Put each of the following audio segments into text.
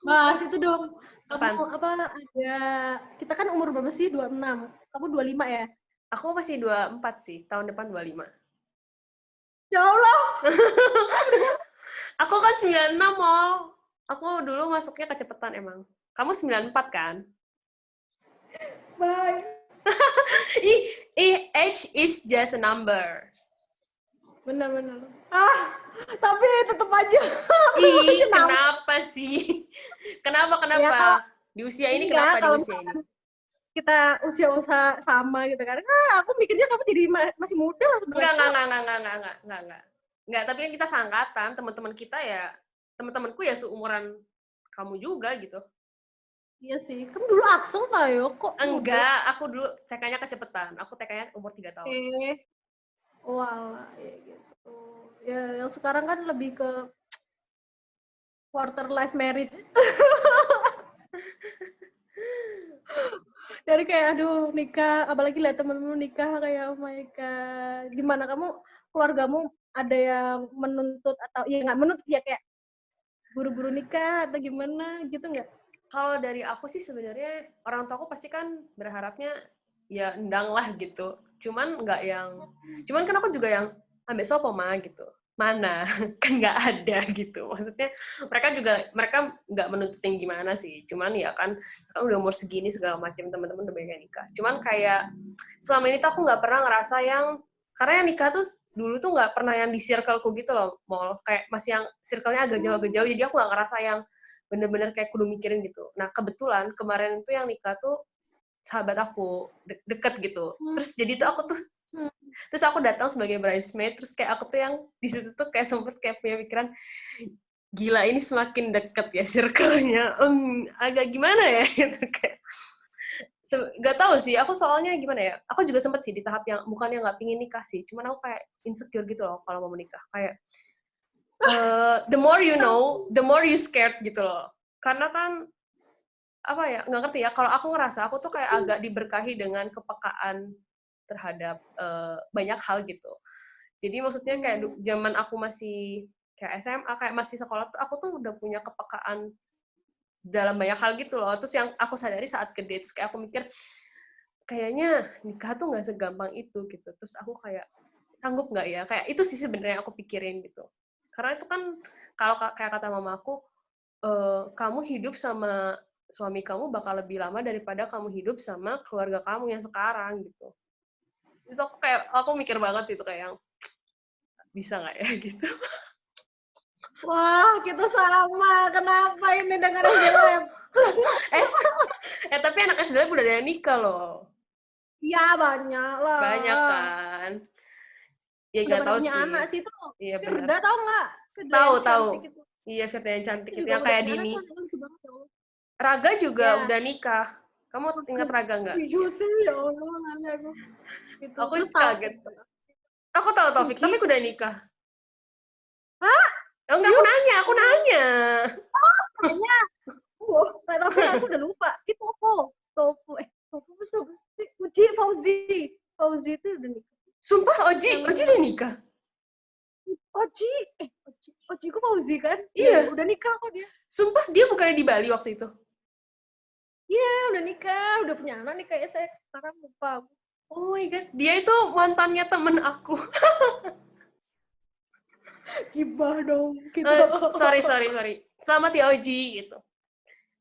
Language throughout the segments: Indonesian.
Bahas itu dong. Apaan? Kamu apa ada kita kan umur berapa sih? 26. Kamu 25 ya? Aku masih 24 sih, tahun depan 25. Ya Allah. Aku kan 96, Mol. Aku dulu masuknya kecepetan emang. Kamu 94 kan? Bye. Age is just a number. Benar. Tapi tetap aja. Kenapa sih? Kenapa? Ya kalau Di usia ini enggak, kenapa di kalau usia ini? kita usia sama gitu kan. Aku mikirnya kamu jadi masih muda lah sebenarnya. Enggak, tapi kan kita seangkatan, teman-teman kita ya, teman-temanku ya seumuran kamu juga gitu. Iya sih. Kamu dulu Axel tayo kok Enggak, aku dulu TK-nya kecepetan. Aku TK-nya umur 3 tahun. Walah, ya gitu. Ya, yang sekarang kan lebih ke quarter life marriage. Dari kayak aduh nikah, apalagi lihat temen-temen nikah kayak oh my god. Gimana keluargamu ada yang menuntut atau ya nggak menuntut ya kayak buru-buru nikah atau gimana gitu nggak? Kalau dari aku sih sebenarnya orang tua aku pasti kan berharapnya ya endang lah gitu. Cuman kan aku juga yang ambil sopo mah gitu. Mana kan nggak ada gitu. Maksudnya mereka nggak menuntut yang gimana sih. Cuman ya kan udah umur segini segala macam teman-teman udah banyak yang nikah. Cuman kayak selama ini tuh aku nggak pernah ngerasa karena yang nikah tuh dulu tuh nggak pernah yang di circleku gitu loh, Mol. Kayak masih yang circle-nya agak jauh, jadi aku nggak ngerasa yang bener-bener kayak kudu mikirin gitu. Nah, kebetulan kemarin tuh yang nikah tuh sahabat aku, deket gitu. Terus jadi tuh terus aku datang sebagai bridesmaid, terus kayak aku tuh yang di situ tuh kayak sempet kayak punya pikiran, gila ini semakin deket ya circle-nya, agak gimana ya gitu kayak. Gak tahu sih, aku soalnya gimana ya, aku juga sempet sih di tahap yang bukannya nggak pingin nikah sih, cuman aku kayak insecure gitu loh kalau mau menikah, kayak the more you know, the more you scared gitu loh. Karena kan apa ya, nggak ngerti ya, kalau aku ngerasa aku tuh kayak agak diberkahi dengan kepekaan terhadap banyak hal gitu. Jadi maksudnya kayak zaman aku masih kayak SMA, kayak masih sekolah tuh aku tuh udah punya kepekaan dalam banyak hal gitu loh. Terus yang aku sadari saat gede, terus kayak aku mikir kayaknya nikah tuh nggak segampang itu gitu. Terus aku kayak sanggup nggak ya? Kayak itu sih sebenarnya aku pikirin gitu. Karena itu kan kalau kayak kata mama aku, kamu hidup sama suami kamu bakal lebih lama daripada kamu hidup sama keluarga kamu yang sekarang gitu. Itu aku mikir banget sih itu kayak yang bisa nggak ya gitu. Wah, kita sama. Kenapa ini dengan SDLM? Tapi anak SDLM udah ada yang nikah loh. Iya, banyak lah. Banyak kan. Ya Udah nggak pada tahu punya sih. anak sih itu. Iya benar. Firda tau nggak? Firda Tahu yang tahu. cantik itu. Iya Firda yang cantik Itu itu juga yang udah kayak punya anak Dini. tuh, lucu banget ya Allah. Raga juga Ya. udah nikah. Kamu ingat Raga nggak? Iya sih, ya Allah, nanya aku. Gitu. Aku Terus kaget. Taufik. Aku tahu Taufik. Tuki. Taufik udah nikah. Hah? Oh, enggak, Yuk. aku nanya. Nanya. Wah, Taufik aku udah lupa. Itu Tofu. Tofu Uji Fauzi itu udah nikah. Sumpah Oji udah nikah. Oji ku Fauzi kan? Iya. Udah nikah kok dia. Sumpah dia bukannya di Bali waktu itu. Iya, udah nikah, udah punya anak nih kayak saya sekarang lupa. Oh my god, dia itu mantannya temen aku. Gibah dong gitu. Sorry. Selamat ya Oji gitu.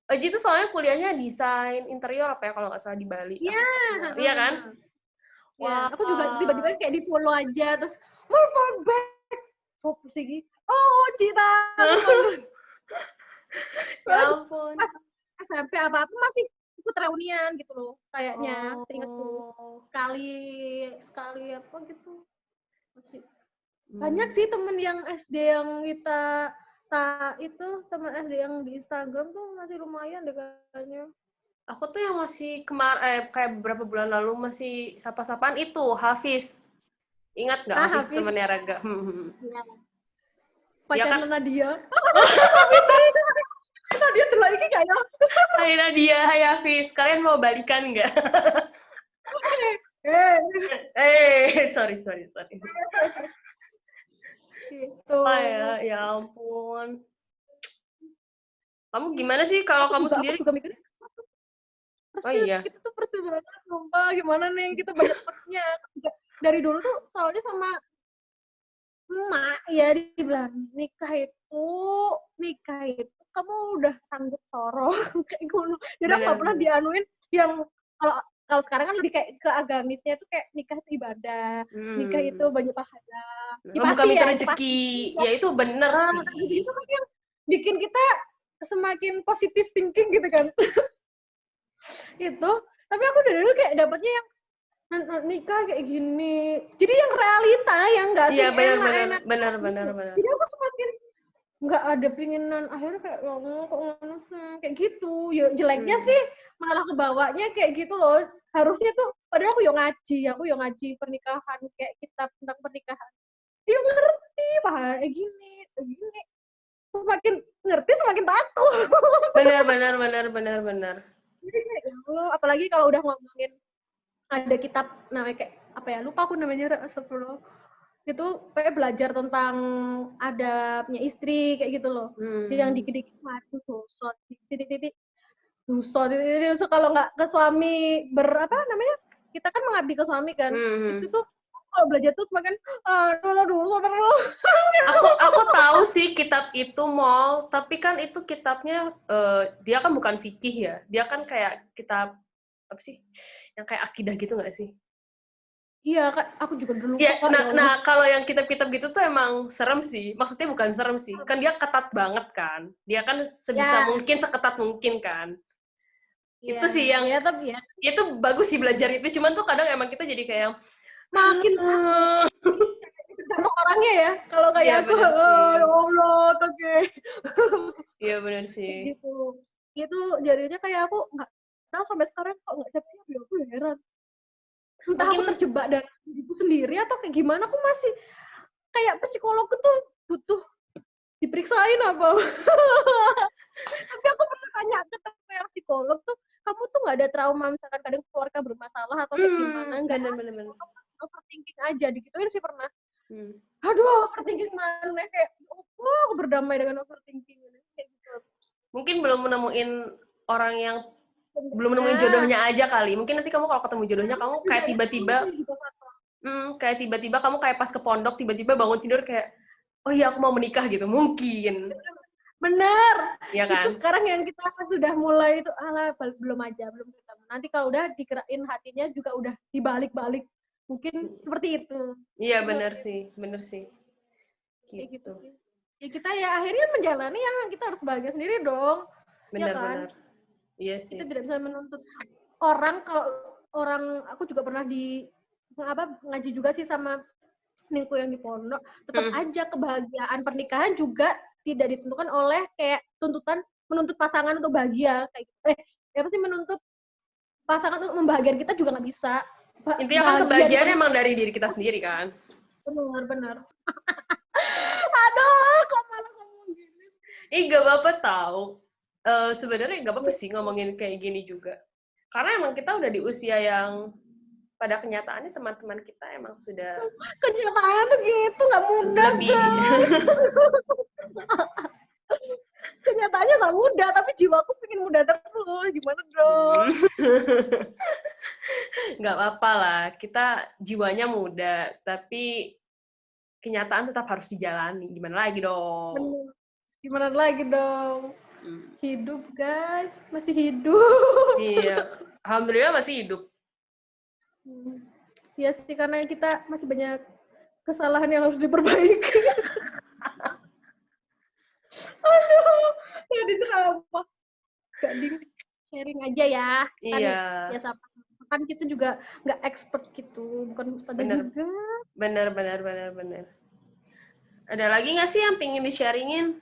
Oji itu soalnya kuliahnya desain interior apa ya kalau nggak salah di Bali. Iya. Iya kan? Ya, Wah. aku juga tiba-tiba kayak di follow aja terus mau follow back. Sopo sih? Oh, Cita. Ya ampun. Pas SMP apa-apa masih ikut reunian gitu loh kayaknya. Teringatku. Sekali apa gitu. Masih banyak sih temen yang SD yang kita itu teman SD yang di Instagram tuh masih lumayan deh kayaknya. Aku tuh yang masih kayak beberapa bulan lalu masih sapa-sapaan itu Hafiz. Ingat nggak Hafiz Hafiz temannya Raga? ya. Ya kan? Pacarnya Nadia. Nadia dulu ini kayak Hai Nadia, hai Hafiz. Kalian mau balikan nggak? Sorry. Gitu. Ya ampun. Kamu gimana sih kalau kamu sendiri? Aku juga mikirnya Oh persis, iya. kita tuh persis banget, sumpah. Gimana nih, kita banyak temennya. Dari dulu tuh soalnya sama emak ya dibilang nikah itu kamu udah sanggup sorong kayak gitu. Jadi aku nggak pernah Benar-benar. dianuin yang kalau kalau sekarang kan lebih kayak ke agamisnya tuh kayak nikah itu ibadah, nikah itu banyak pahala. Ya Membuka pasti pintu ya, itu pasti. rezeki. Ya itu bener sih. Gitu kan yang bikin kita semakin positive thinking gitu kan. Itu. Tapi aku dari dulu kayak dapetnya yang nikah kayak gini. Jadi yang realita yang nggak Iya sih benar-benar, enak-enak. benar-benar, benar. Jadi aku semakin nggak ada pinginan akhirnya kayak ya Allah kok ngono sih kayak gitu. Ya jeleknya sih malah kebawanya kayak gitu loh. Harusnya tuh padahal aku yang ngaji pernikahan kayak kitab tentang pernikahan. Dia ngerti kayak gini. Semakin ngerti semakin takut. Benar. Jadi kayak ya Allah, apalagi kalau udah ngomongin ada kitab namanya kayak apa ya, lupa aku namanya, astagfirullah. Itu kayak belajar tentang adabnya istri kayak gitu loh. Yang dikit-dikit mati dosa, titik-titik dosa kalau nggak ke suami apa namanya? Kita kan mengabdi ke suami kan. Itu tuh kalau belajar tuh semakin aduh Aku tahu sih kitab itu Mol, tapi kan itu kitabnya dia kan bukan fikih ya. Dia kan kayak kitab apa sih? Yang kayak akidah gitu nggak sih? Iya, Kak, aku juga dulu Ya, lupa ya Allah. nah kalau yang kitab-kitab gitu tuh emang serem sih. Maksudnya bukan serem sih. Kan dia ketat banget kan. Dia kan sebisa mungkin, seketat mungkin kan. Ya, Itu sih yang ya tapi ya itu bagus sih belajar itu. Cuman tuh kadang emang kita jadi kayak yang makin takut tergantung orangnya ya. Kalau kayak iya aku, benar sih. ya Allah, oke. Iya benar sih. Gitu. Itu jadinya kayak aku nggak tahu sampai sekarang kok nggak siap-siap ya, aku heran. Entah aku Mungkin terjebak dari diriku sendiri atau kayak gimana, aku masih kayak psikolog tuh butuh diperiksain apa. Tapi aku pernah tanya ke temen yang psikolog tuh, kamu tuh nggak ada trauma misalkan kadang keluarga bermasalah atau kayak gimana? Nggak ada. benar. Overthinking aja, digituin sih pernah. Aduh, overthinking mana kayak, oh, aku berdamai dengan overthinking kayak gitu. Mungkin belum menemuin orang yang belum menemuin jodohnya aja kali. Mungkin nanti kamu kalau ketemu jodohnya kamu kayak tiba-tiba kamu kayak pas ke pondok tiba-tiba bangun tidur kayak oh iya aku mau menikah gitu. Mungkin. Bener. Iya kan? Itu sekarang yang kita sudah mulai itu belum ketemu. Nanti kalau udah dikerain hatinya juga udah dibalik-balik. Mungkin seperti itu. Iya bener sih. Kayak gitu sih. Ya kita ya akhirnya menjalani yang kita harus bahagia sendiri dong. Bener, ya kan? bener. Iya sih. Kita tidak bisa menuntut orang. Kalau orang, aku juga pernah ngaji juga sih sama ningku yang di pondok, tetap aja kebahagiaan pernikahan juga tidak ditentukan oleh kayak menuntut pasangan untuk bahagia kayak apa sih, menuntut pasangan untuk membahagiakan kita juga nggak bisa. Intinya kan kebahagiaan emang dari diri kita sendiri kan. Benar. Aduh, kok malah ngomong gini. Gak apa-apa tahu. Sebenarnya gak apa-apa sih ngomongin kayak gini juga. Karena emang kita udah di usia yang pada kenyataannya teman-teman kita emang sudah kenyataan tuh gitu, nggak mudah kan. Kenyataannya nggak mudah, tapi jiwaku pengen mudah terus. Gimana dong? Nggak apa-apa lah, kita jiwanya muda, tapi kenyataan tetap harus dijalani. Gimana lagi dong? Gimana lagi dong? Hidup guys, masih hidup. Iya, alhamdulillah masih hidup. Ya sih, karena kita masih banyak kesalahan yang harus diperbaiki. Aduh, jadi apa? Jadi sharing aja ya. Kan, iya. Ya kan kita juga nggak expert gitu, bukan ustadzah juga. Bener. Ada lagi nggak sih yang pengen di-sharingin?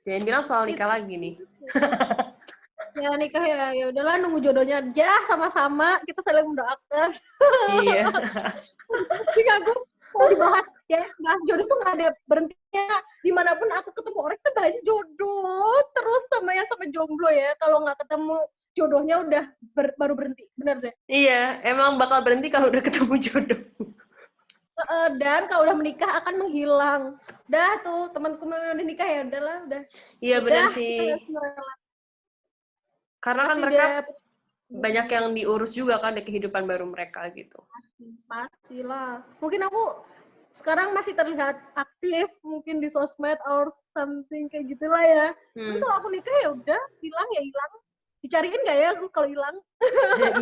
Jangan bilang soal nikah lagi nih. Ya nikah ya udahlah, nunggu jodohnya aja sama-sama, kita saling mendoakan. Iya. Sih aku mau dibahas ya, bahas jodoh tuh nggak ada berhentinya. Dimanapun aku ketemu orang kita bahas jodoh terus sama jomblo ya. Kalau nggak ketemu jodohnya udah baru berhenti, bener deh. Iya, emang bakal berhenti kalau udah ketemu jodoh. Dan kalau udah menikah akan menghilang. Udah tuh temanku mau udah nikah ya udahlah, udah. Iya benar Udah, kita sih. harus merela. Karena kan Pasti mereka dia banyak yang diurus juga kan di kehidupan baru mereka gitu. pastilah. Mungkin aku sekarang masih terlihat aktif mungkin di sosmed or something kayak gitulah ya. Tapi kalau aku nikah ya udah, hilang ya hilang. Dicariin nggak ya aku kalau hilang?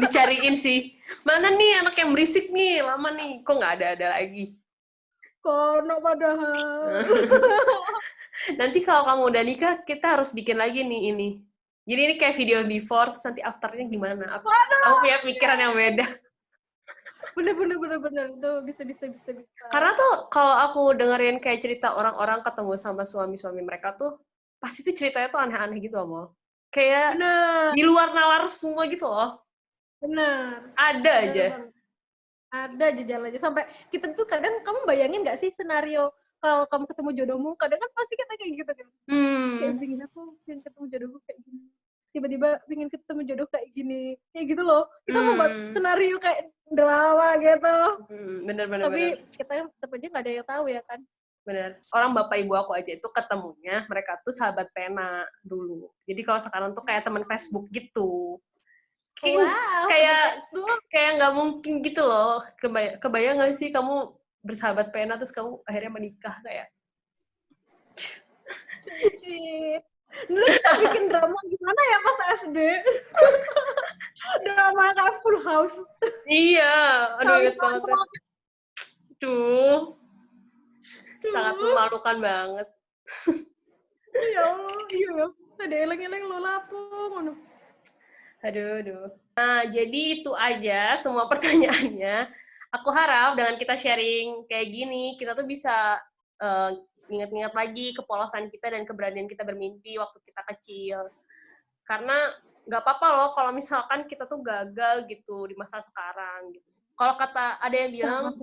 Dicariin sih. Mana nih anak yang berisik nih, lama nih. Kok nggak ada lagi? Kono padahal. Nanti kalau kamu udah nikah, kita harus bikin lagi nih ini. Jadi ini kayak video before, terus nanti afternya gimana? Kamu punya pikiran yang beda. Bener. Tuh, bisa. Karena tuh kalau aku dengerin kayak cerita orang-orang ketemu sama suami-suami mereka tuh, pasti tuh ceritanya tuh aneh-aneh gitu loh. Kayak Bener. di luar nalar semua gitu loh. Bener. Ada Bener aja. banget. Ada aja jalannya. Sampai kita tuh kadang, kamu bayangin nggak sih senario kalau kamu ketemu jodohmu, kadang kan pasti kita kayak gitu kan. Kayak pingin aku pengen ketemu jodohku kayak gini. Tiba-tiba pengen ketemu jodoh kayak gini. Kayak gitu loh. Kita membuat senario kayak drama gitu. Bener. Tapi kita tetap aja nggak ada yang tahu ya kan. Bener. Orang bapak ibu aku aja itu ketemunya, mereka tuh sahabat pena dulu. Jadi kalau sekarang tuh kayak teman Facebook gitu. Kayak nggak mungkin gitu loh. Kebayang nggak sih kamu bersahabat pena terus kamu akhirnya menikah kayak? Dulu kita bikin drama gimana ya pas SD? Drama kayak Full House. Iya, aduh inget banget. Tuh. Sangat memalukan banget. Ya Allah, iya. Ada eleng-eleng lo lapung. Aduh. Nah, jadi itu aja semua pertanyaannya. Aku harap dengan kita sharing kayak gini, kita tuh bisa ingat-ingat lagi kepolosan kita dan keberanian kita bermimpi waktu kita kecil. Karena nggak apa-apa loh kalau misalkan kita tuh gagal gitu di masa sekarang gitu. Kalau kata ada yang bilang,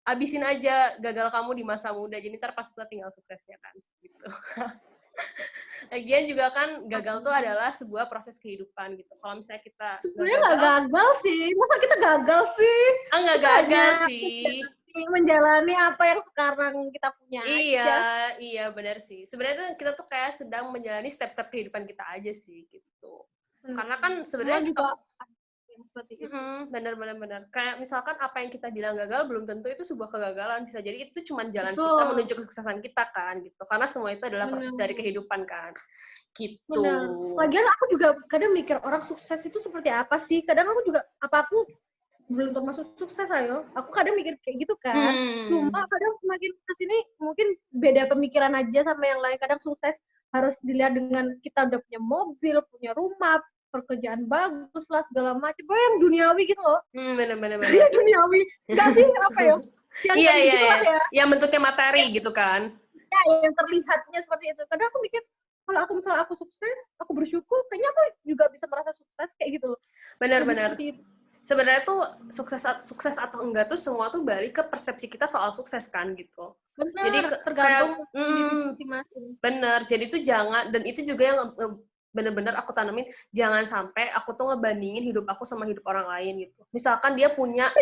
abisin aja gagal kamu di masa muda, jadi ntar pas kita tinggal suksesnya kan. Gitu. Lagian juga kan gagal tuh adalah sebuah proses kehidupan gitu. Kalau misalnya kita sebenarnya nggak gagal sih, masa kita gagal sih? Nggak gagal sih. Menjalani apa yang sekarang kita punya aja. Iya benar sih. Sebenarnya kita tuh kayak sedang menjalani step-step kehidupan kita aja sih gitu. Karena kan sebenarnya juga seperti itu. Benar. Kayak misalkan apa yang kita bilang gagal belum tentu itu sebuah kegagalan, bisa jadi itu cuma jalan kita menuju kesuksesan kita kan gitu. Karena semua itu adalah proses dari kehidupan kan. Gitu. Benar. Lagian aku juga kadang mikir orang sukses itu seperti apa sih? Kadang aku juga aku belum termasuk sukses ayo. Aku kadang mikir kayak gitu kan. Cuma kadang semakin kesini mungkin beda pemikiran aja sama yang lain. Kadang sukses harus dilihat dengan kita udah punya mobil, punya rumah, pekerjaan bagus lah segala macam. Yang duniawi gitu loh. Bener. Duniawi. Enggak sih apa ya? Iya. Ya. Yang bentuknya materi gitu kan. Ya, yang terlihatnya seperti itu. Kadang aku mikir kalau aku sukses, aku bersyukur, kayaknya aku juga bisa merasa sukses kayak gitu loh. Benar. Sebenarnya tuh sukses atau enggak tuh semua tuh balik ke persepsi kita soal sukses kan gitu. Benar, jadi tergantung masing-masing. Benar. Jadi tuh jangan, dan itu juga yang bener-bener aku tanemin, jangan sampai aku tuh ngebandingin hidup aku sama hidup orang lain gitu. Misalkan dia punya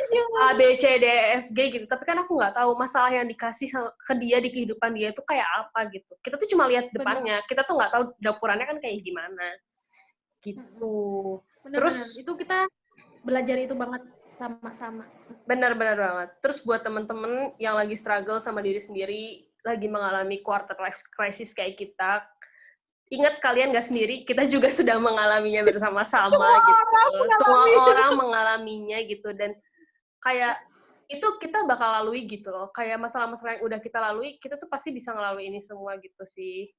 A, B, C, D, E, F, G gitu, tapi kan aku nggak tahu masalah yang dikasih ke dia di kehidupan dia itu kayak apa gitu. Kita tuh cuma lihat depannya, kita tuh nggak tahu dapurannya kan kayak gimana. Gitu. Terus itu kita belajar itu banget sama-sama. Benar banget. Terus buat temen-temen yang lagi struggle sama diri sendiri, lagi mengalami quarter life crisis kayak kita, ingat kalian gak sendiri, kita juga sedang mengalaminya bersama-sama gitu. Semua orang mengalaminya gitu, dan kayak itu kita bakal lalui gitu loh. Kayak masalah-masalah yang udah kita lalui, kita tuh pasti bisa ngelalui ini semua gitu sih.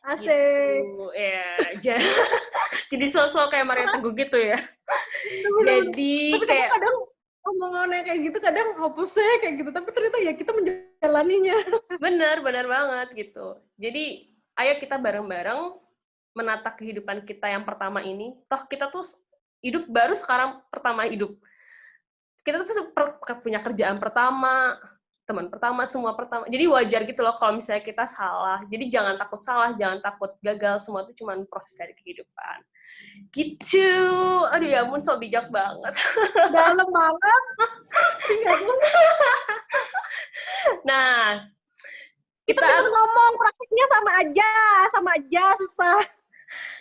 Asik. Gitu. Ya, jadi sosok kayak Maria Teguh gitu ya. Jadi tapi kayak kadang omongannya kayak gitu, kadang hopelessnya kayak gitu, tapi ternyata ya kita menjalaninya. Bener banget gitu. Jadi ayo kita bareng-bareng menata kehidupan kita yang pertama ini. Toh kita tuh hidup baru sekarang pertama hidup. Kita tuh punya kerjaan pertama, teman pertama, semua pertama. Jadi wajar gitu loh kalau misalnya kita salah. Jadi jangan takut salah, jangan takut gagal. Semua itu cuma proses dari kehidupan. Gitu. Aduh ya ampun, so bijak banget. Dalam banget. Nah, Kita tinggal ngomong, praktiknya sama aja, susah.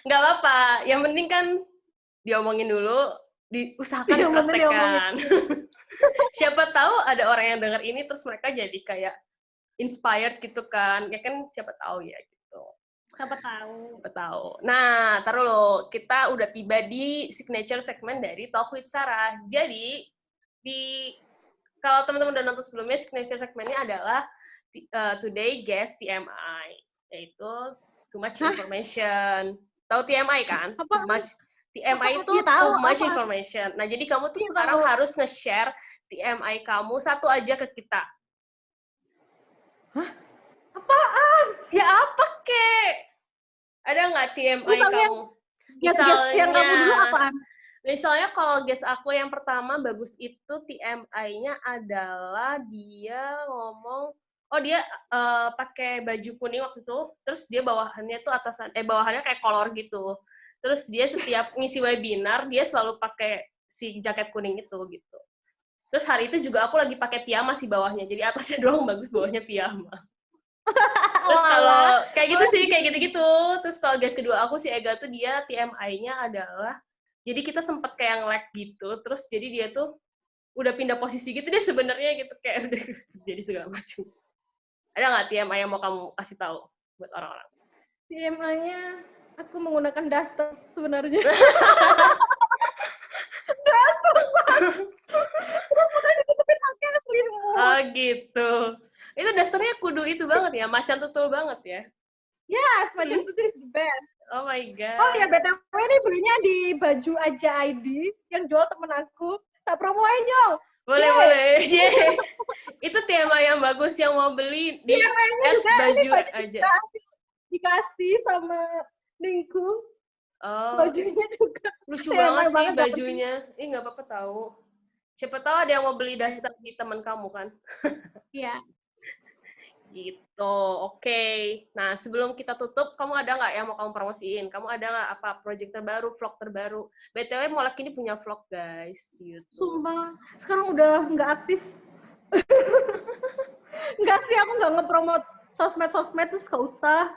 Nggak apa-apa, yang penting kan diomongin dulu, diusahakan dipraktekkan. Siapa tahu ada orang yang dengar ini terus mereka jadi kayak inspired gitu kan, ya kan siapa tahu ya gitu. Siapa tahu. Nah, taruh lo, kita udah tiba di signature segment dari Talk with Sarah. Jadi kalau teman-teman udah nonton sebelumnya, signature segmentnya adalah Today Guest TMI, yaitu Too Much Information. Tahu TMI kan? Apa? TMI itu Too Much Information. Nah, jadi kamu tuh sekarang harus nge-share TMI kamu satu aja ke kita. Hah? Apaan? Ya apa, kek? Ada nggak TMI kamu? Misalnya, yang kamu dulu apaan? Misalnya kalau guest aku yang pertama bagus itu TMI-nya adalah dia ngomong, dia pakai baju kuning waktu itu, terus dia bawahannya tuh bawahannya kayak kolor gitu. Terus dia setiap ngisi webinar dia selalu pakai si jaket kuning itu gitu. Terus hari itu juga aku lagi pakai piyama sih bawahnya, jadi atasnya doang bagus, bawahnya piyama. Terus kalau kayak gitu sih, kayak gitu-gitu. Terus kalau guys kedua aku si Ega tuh dia TMI-nya adalah, jadi kita sempet kayak nge-lag gitu, terus jadi dia tuh udah pindah posisi gitu dia sebenarnya gitu, kayak udah jadi segala macam. Ada nggak TMI yang mau kamu kasih tahu buat orang-orang? TMI-nya aku menggunakan daster sebenarnya. Terus makanya ditutupin pakai selimut. Oh gitu. Itu dasternya kudu itu banget ya, macan tutul banget ya? Yes, macan tutul is the best. Oh my god. Oh ya, BTW ini belinya di Baju Aja ID yang jual temen aku. Tak promoin yuk. Boleh. Yeah. Itu tema yang bagus yang mau beli di baju aja. Dikasih sama Ningku. Oh. Bajunya juga. Lucu banget sih bajunya. Ih, nggak apa-apa tahu. Siapa tahu ada yang mau beli daster di teman kamu kan? Iya. Gitu, oke. Nah, sebelum kita tutup, kamu ada nggak yang mau kamu promosiin? Kamu ada nggak apa project terbaru, vlog terbaru? BTW Molek ini punya vlog, guys, di YouTube. Sumpah, sekarang udah nggak aktif. Nggak sih, aku nggak ngepromot sosmed terus nggak usah.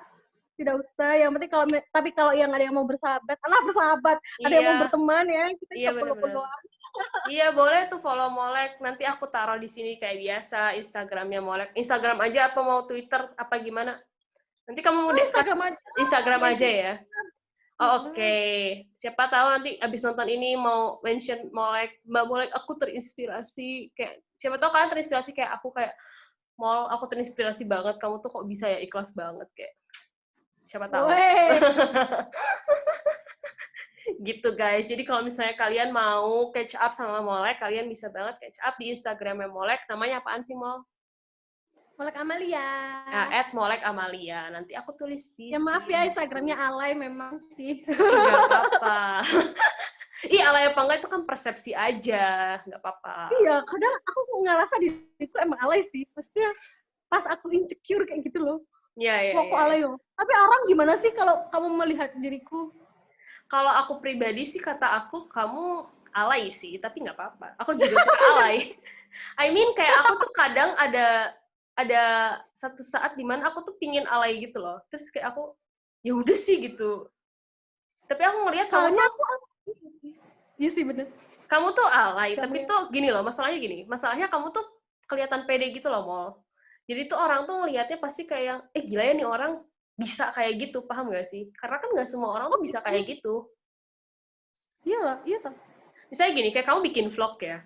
Tidak usah, yang penting kalau yang ada yang mau bersahabat, ada yang mau berteman ya, kita bisa perlu Iya, boleh tuh follow Molek. Nanti aku taruh di sini kayak biasa Instagramnya Molek. Instagram aja apa mau Twitter apa gimana? Nanti kamu Instagram aja ya. Oh, oke. Siapa tahu nanti abis nonton ini mau mention Molek, Mbak Molek, aku terinspirasi kayak siapa tahu kalian terinspirasi kayak aku kayak Mol, aku terinspirasi banget. Kamu tuh kok bisa ya ikhlas banget kayak. Siapa tahu. Gitu guys, jadi kalau misalnya kalian mau catch up sama Molek, kalian bisa banget catch up di Instagramnya Molek. Namanya apaan sih, Mol? Molek Amalia. @Molek Amalia. Nanti aku tulis di ya maaf ya, Instagramnya alay memang sih. Nggak apa-apa. Ih, alay apa enggak itu kan persepsi aja, nggak apa-apa. Iya, kadang aku ngerasa diriku emang alay sih. Maksudnya pas aku insecure kayak gitu loh. Iya. Aku alay loh. Tapi orang gimana sih kalau kamu melihat diriku? Kalau aku pribadi sih kata aku kamu alay sih, tapi nggak apa-apa. Aku juga suka alay. I mean kayak aku tuh kadang ada satu saat dimana aku tuh pingin alay gitu loh. Terus kayak aku ya udah sih gitu. Tapi aku ngelihat soalnya aku iya sih bener. Kamu tuh alay, tapi tuh gini loh, masalahnya kamu tuh kelihatan pede gitu loh, Mol. Jadi tuh orang tuh ngelihatnya pasti kayak gila ya nih orang bisa kayak gitu, paham gak sih? Karena kan gak semua orang tuh bisa kayak gitu. Iya kan. Misalnya gini, kayak kamu bikin vlog ya.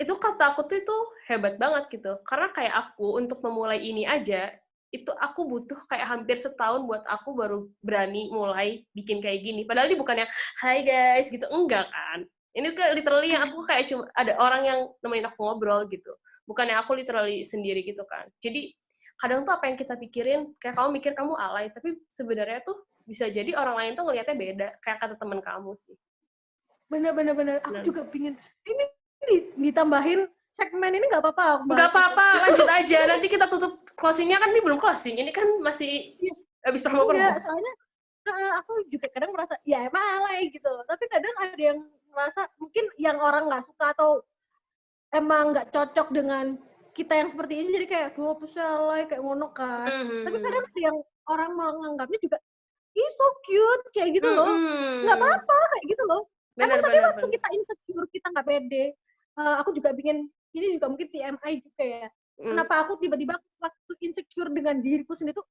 Itu kata aku tuh itu hebat banget gitu. Karena kayak aku untuk memulai ini aja, itu aku butuh kayak hampir setahun buat aku baru berani mulai bikin kayak gini. Padahal ini bukannya, hai guys, gitu. Enggak kan. Ini kayak literally yang aku kayak cuma ada orang yang nemenin aku ngobrol gitu. Bukannya aku literally sendiri gitu kan. Jadi kadang tuh apa yang kita pikirin, kayak kamu mikir kamu alay, tapi sebenarnya tuh bisa jadi orang lain tuh ngelihatnya beda, kayak kata teman kamu sih. Bener. Aku juga pingin, ini ditambahin segmen ini nggak apa-apa? Nggak apa-apa, lanjut aja. Nanti kita tutup closing-nya kan ini belum closing, ini kan masih habis promo. Soalnya aku juga kadang merasa, ya emang alay gitu. Tapi kadang ada yang merasa, mungkin yang orang nggak suka atau emang nggak cocok dengan kita yang seperti ini jadi kayak dua pusalai kayak ngono kan. Tapi kadang ada yang orang menganggapnya juga so cute kayak gitu loh. Nggak apa-apa kayak gitu loh. Emang tapi waktu kita insecure, kita nggak pede, aku juga bikin, ini juga mungkin TMI juga ya. Kenapa aku tiba-tiba waktu insecure dengan diriku sendiri tuh,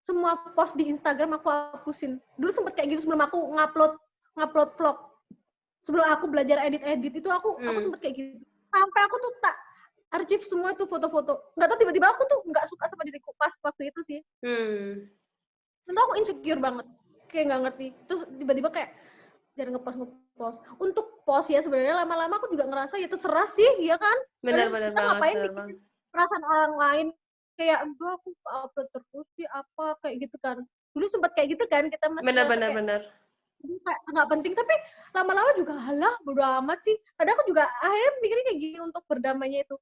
semua post di Instagram aku hapusin. Dulu sempet kayak gitu sebelum aku ngupload vlog. Sebelum aku belajar edit itu aku sempet kayak gitu. Sampai aku tuh tak archive semua tuh foto-foto. Nggak tahu tiba-tiba aku tuh nggak suka sama diriku pas waktu itu sih. Tentu aku insecure banget. Kayak nggak ngerti. Terus tiba-tiba kayak jangan ngepost. Untuk post ya sebenarnya lama-lama aku juga ngerasa ya terserah sih, ya kan? Benar kita banget. Ngapain bikin perasaan orang lain kayak enggak aku upload terus sih apa kayak gitu kan. Dulu sempat kayak gitu kan kita masih benar. Nggak penting, tapi lama-lama juga halah bodo amat sih. Kadang aku juga akhirnya mikirnya kayak gini untuk berdamainya itu.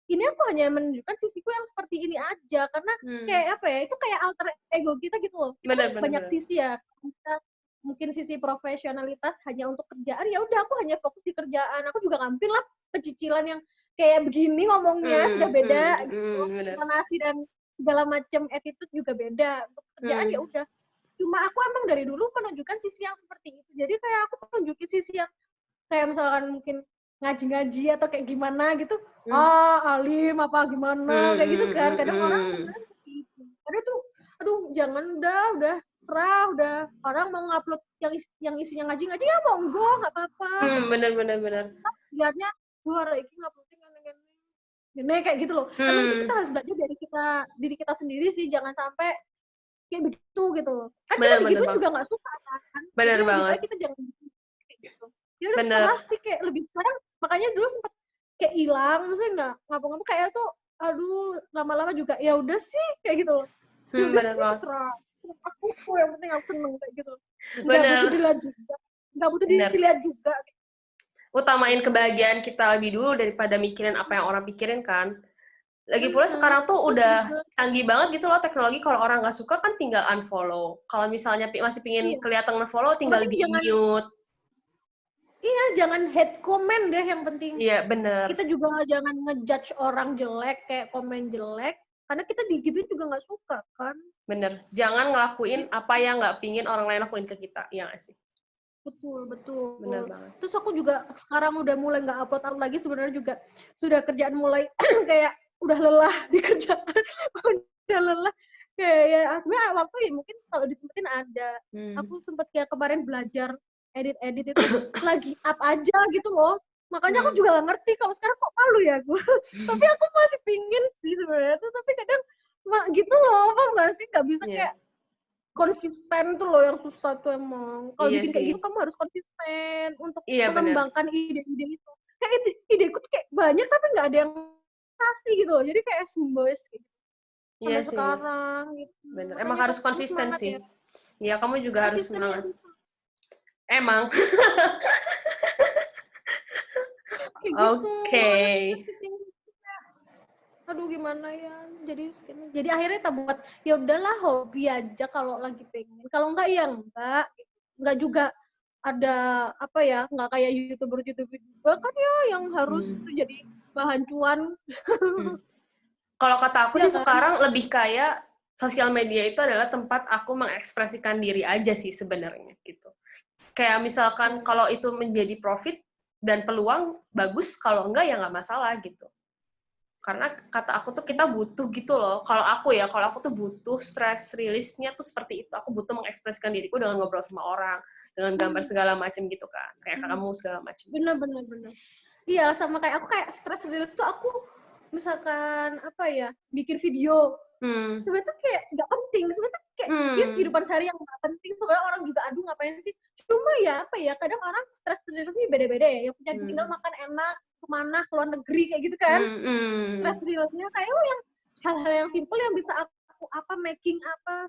Ini aku hanya menunjukkan sisiku yang seperti ini aja karena kayak apa ya, itu kayak alter ego kita gitu loh. Kita banyak sisi ya. Kita mungkin sisi profesionalitas hanya untuk kerjaan, ya udah aku hanya fokus di kerjaan. Aku juga nggak mungkin lah pecicilan yang kayak begini ngomongnya sudah beda gitu. Intonasi dan segala macam attitude juga beda. Untuk kerjaan ya udah. Cuma aku emang dari dulu menunjukkan sisi yang seperti itu. Jadi kayak aku menunjukin sisi yang kayak misalkan mungkin ngaji-ngaji atau kayak gimana gitu. Alim apa gimana kayak gitu kan. Kadang orang beneran seperti itu. Kadang tuh aduh jangan udah serah, udah orang mau ngupload yang isinya ngaji-ngaji ya monggo, nggak apa-apa. Bener. Lihatnya suara iki nguploading gini kayak gitu loh. Emang itu kita harus belajar dari diri kita sendiri sih, jangan sampai kayak begitu gitu loh. Kan kita begitu juga nggak suka kan. Bener banget. Kita jangan kayak gitu. Ya udah serah sih, kayak lebih sekarang makanya dulu sempet kayak hilang, maksudnya nggak ngapa-ngapa kayak tuh aduh lama-lama juga ya udah sih kayak gitu loh. Ya udah sih terserah aku yang penting aku seneng kayak gitu. Nggak butuh dilihat juga. Utamain kebahagiaan kita lebih dulu daripada mikirin apa yang orang pikirin kan. Lagi pula sekarang tuh udah canggih banget gitu loh teknologi. Kalau orang nggak suka kan tinggal unfollow. Kalau misalnya masih pingin kelihatan nge-follow, tinggal di-mute. Iya, jangan hate comment deh yang penting. Iya, bener. Kita juga jangan ngejudge orang jelek, kayak komen jelek. Karena kita digituin juga nggak suka, kan? Bener. Jangan ngelakuin apa yang nggak pingin orang lain lakuin ke kita. Iya nggak sih? Betul. Bener banget. Terus aku juga sekarang udah mulai nggak upload lagi. Sebenarnya juga sudah kerjaan mulai kayak udah lelah di kerjaan. Udah lelah. Kayak ya sebenarnya waktu ya mungkin kalau disempetin ada. Aku sempet kayak kemarin belajar edit itu lagi up aja gitu loh. Makanya aku juga gak ngerti kalau sekarang kok malu ya gue. Tapi aku masih pingin sih sebenarnya tuh, tapi kadang gitu loh, apa nggak sih, nggak bisa kayak konsisten tuh loh yang susah tuh emang. Kalau bikin kayak gitu kamu harus konsisten untuk mengembangkan ide-ide itu. Kayak ideku tuh kayak banyak tapi nggak ada yang pasti gitu loh. Jadi kayak semboys gitu. Sampai sekarang gitu. Bener. Emang harus konsisten sih. Iya, kamu juga harus semangat. Emang. Oke. Aduh gimana ya, jadi akhirnya kita buat ya udahlah hobi aja kalau lagi pengen, kalau enggak ya enggak juga ada apa ya, enggak kayak youtuber juga kan ya yang harus jadi bahan cuan. Kalau kata aku sih sekarang lebih kayak sosial media itu adalah tempat aku mengekspresikan diri aja sih sebenarnya gitu. Kayak misalkan kalau itu menjadi profit dan peluang bagus, kalau enggak ya nggak masalah gitu. Karena kata aku tuh kita butuh gitu loh. Kalau aku tuh butuh stress release-nya tuh seperti itu. Aku butuh mengekspresikan diriku dengan ngobrol sama orang, dengan gambar segala macam gitu kan. Kayak kamu segala macam. Bener. Iya, sama kayak aku kayak stress release tuh aku misalkan apa ya, bikin video. Sebenarnya tuh kayak nggak penting. Sebenarnya kayak ya kehidupan sehari yang nggak penting. Sebenarnya orang juga aduh ngapain sih. Cuma ya apa ya, kadang orang stress release-nya beda-beda ya. Yang punya tinggal makan enak, kemana, keluar negeri kayak gitu kan. Stress release-nya kayak yang hal-hal yang simple yang bisa aku making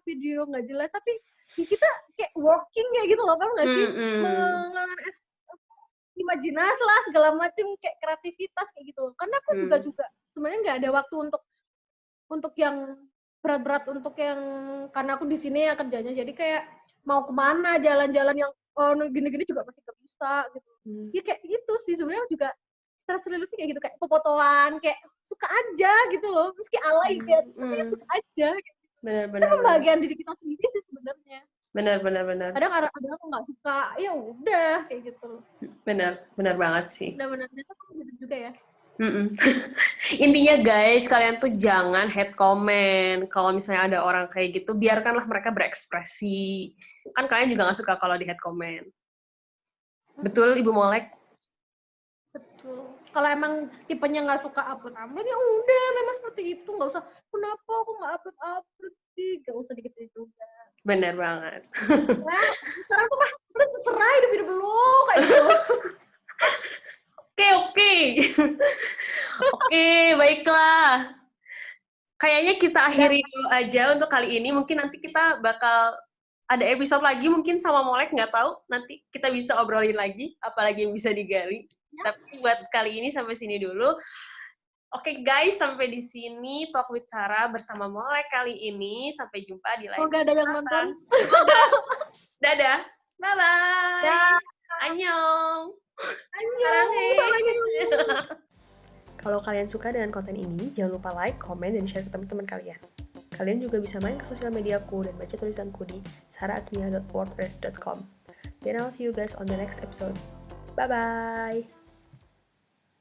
video nggak jelas, tapi kita kayak working kayak gitu loh, kan nggak sih, mengalami imajinasi lah segala macam, kayak kreativitas kayak gitu. Karena aku juga sebenarnya nggak ada waktu untuk yang berat-berat, untuk yang karena aku di sini ya kerjanya, jadi kayak mau kemana jalan-jalan yang gini-gini juga masih nggak bisa gitu. Ya kayak gitu sih sebenarnya juga terus kayak gitu, kayak fotoan, kayak suka aja gitu loh, meski alay ya, tapi kan suka aja. Gitu. Itu Benar. pembahagian diri kita sendiri sih sebenarnya. Benar. Kadang aku nggak suka, ya udah kayak gitu. Benar banget sih. Benar itu gitu juga ya. Intinya guys, kalian tuh jangan hate comment. Kalau misalnya ada orang kayak gitu, biarkanlah mereka berekspresi. Kan kalian juga nggak suka kalau di hate comment. Betul, Ibu Molek? Betul. Kalau emang tipenya nggak suka upload, ya udah memang seperti itu. Nggak usah, kenapa aku nggak upload sih? Nggak usah dikit juga. Bener banget. Nah, sekarang tuh mah, udah terserah hidup lu, kayak gitu. Oke, baiklah. Kayaknya kita akhiri dulu aja untuk kali ini. Mungkin nanti kita bakal ada episode lagi mungkin sama Molek, nggak tahu. Nanti kita bisa obrolin lagi, apalagi yang bisa digali. Ya. Tapi buat kali ini sampai sini dulu. Oke guys, sampai di sini Talk with Sarah bersama Molek kali ini. Sampai jumpa di lain Semoga ada yang nonton. Dadah. Bye-bye. Dadah. Annyeong. Kalau kalian suka dengan konten ini, jangan lupa like, komen, dan share ke teman-teman kalian. Kalian juga bisa main ke sosial mediaku dan baca tulisanku di sarahagnia.wordpress.com. Then I'll see you guys on the next episode. Bye-bye!